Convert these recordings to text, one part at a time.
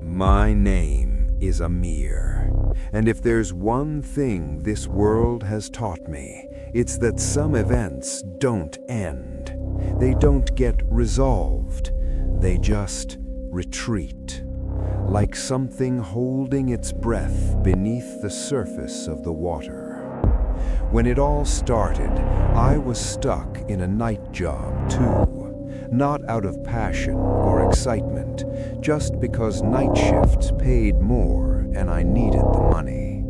My name is Amir, and if there's one thing this world has taught me, it's that some events don't end. They don't get resolved. They just retreat, like something holding its breath beneath the surface of the water. When it all started, I was stuck in a night job too. Not out of passion or excitement, just because night shifts paid more and I needed the money.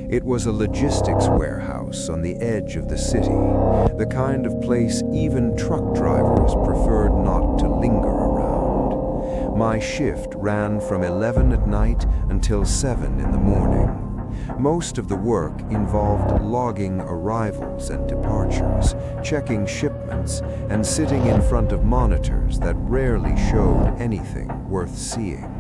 It was a logistics warehouse on the edge of the city, the kind of place even truck drivers preferred not to linger around. My shift ran from 11 at night until 7 in the morning. Most of the work involved logging arrivals and departures, checking shipments, and sitting in front of monitors that rarely showed anything worth seeing.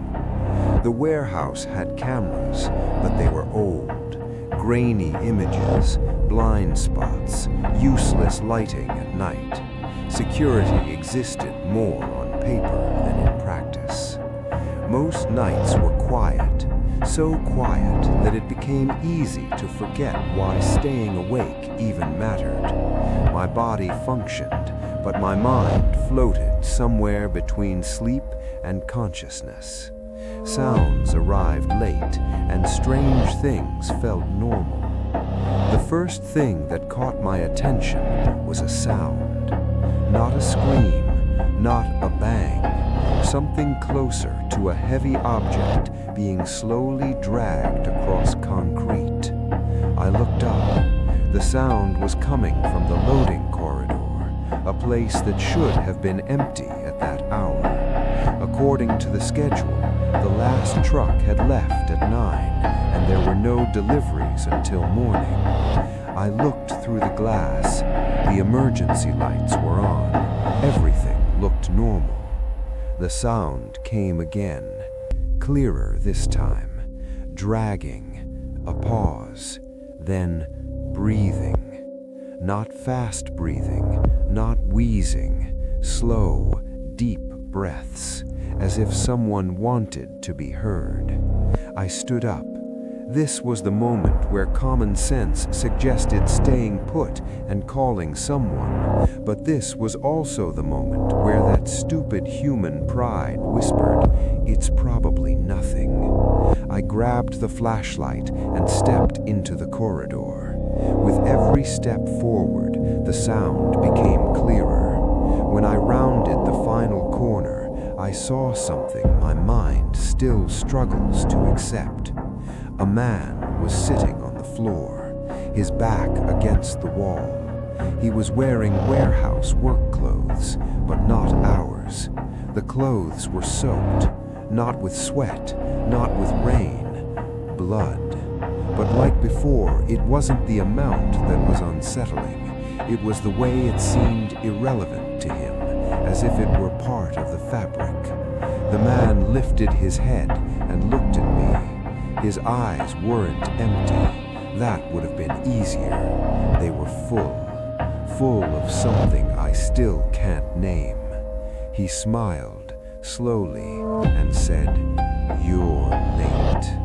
The warehouse had cameras, but they were old, grainy images, blind spots, useless lighting at night. Security existed more on paper than in practice. Most nights were quiet. So quiet that it became easy to forget why staying awake even mattered. My body functioned, but my mind floated somewhere between sleep and consciousness. Sounds arrived late, and strange things felt normal. The first thing that caught my attention was a sound. Not a scream, not a bang. Something closer to a heavy object being slowly dragged across concrete. I looked up. The sound was coming from the loading corridor, a place that should have been empty at that hour. According to the schedule, the last truck had left at 9, and there were no deliveries until morning. I looked through the glass. The emergency lights were on. Everything looked normal. The sound came again, clearer this time, dragging, a pause, then breathing. Not fast breathing, not wheezing, slow, deep breaths, as if someone wanted to be heard. I stood up. This was the moment where common sense suggested staying put and calling someone, but this was also the moment where that stupid human pride whispered, "It's probably nothing." I grabbed the flashlight and stepped into the corridor. With every step forward, the sound became clearer. When I rounded the final corner, I saw something my mind still struggles to accept. A man was sitting on the floor, his back against the wall. He was wearing warehouse work clothes, but not ours. The clothes were soaked, not with sweat, not with rain, blood. But like before, it wasn't the amount that was unsettling. It was the way it seemed irrelevant to him, as if it were part of the fabric. The man lifted his head and looked at me. His eyes weren't empty. That would have been easier. They were full of something I still can't name. He smiled slowly and said, "You're late."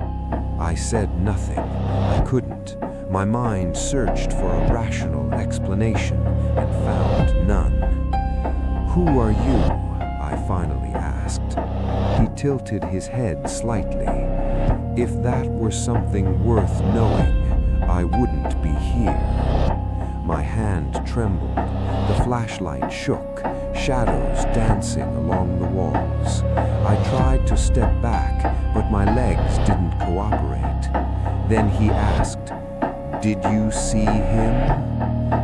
I said nothing. I couldn't. My mind searched for a rational explanation and found none. "Who are you?" I finally asked. He tilted his head slightly. If that were something worth knowing, I wouldn't be here. My hand trembled. The flashlight shook, shadows dancing along the walls. I tried to step back, but my legs didn't cooperate. Then he asked, "Did you see him?"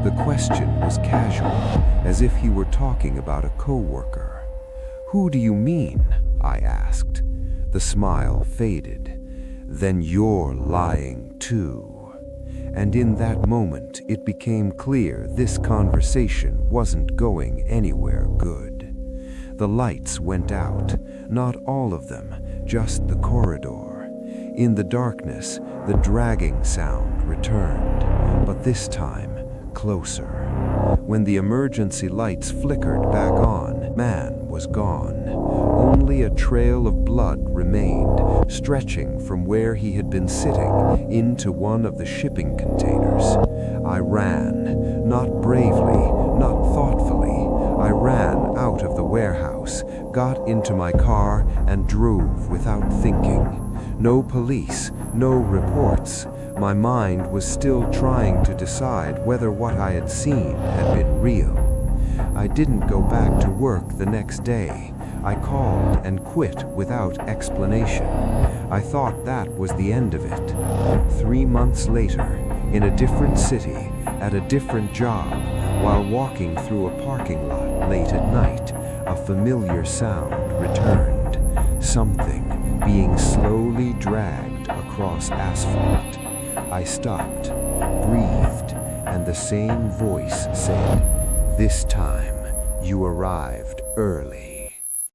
The question was casual, as if he were talking about a coworker. "Who do you mean?" I asked. The smile faded. "Then you're lying too." And in that moment, it became clear this conversation wasn't going anywhere good. The lights went out, not all of them, just the corridor. In the darkness, the dragging sound returned, but this time, closer. When the emergency lights flickered back on, man was gone. Only a trail of blood remained, stretching from where he had been sitting into one of the shipping containers. I ran, not bravely, not thoughtfully. I ran out of the warehouse, got into my car, and drove without thinking. No police, no reports. My mind was still trying to decide whether what I had seen had been real. I didn't go back to work the next day. I called and quit without explanation. I thought that was the end of it. 3 months later, in a different city, at a different job, while walking through a parking lot late at night, a familiar sound returned. Something being slowly dragged across asphalt. I stopped, breathed, and the same voice said, "This time you arrived early."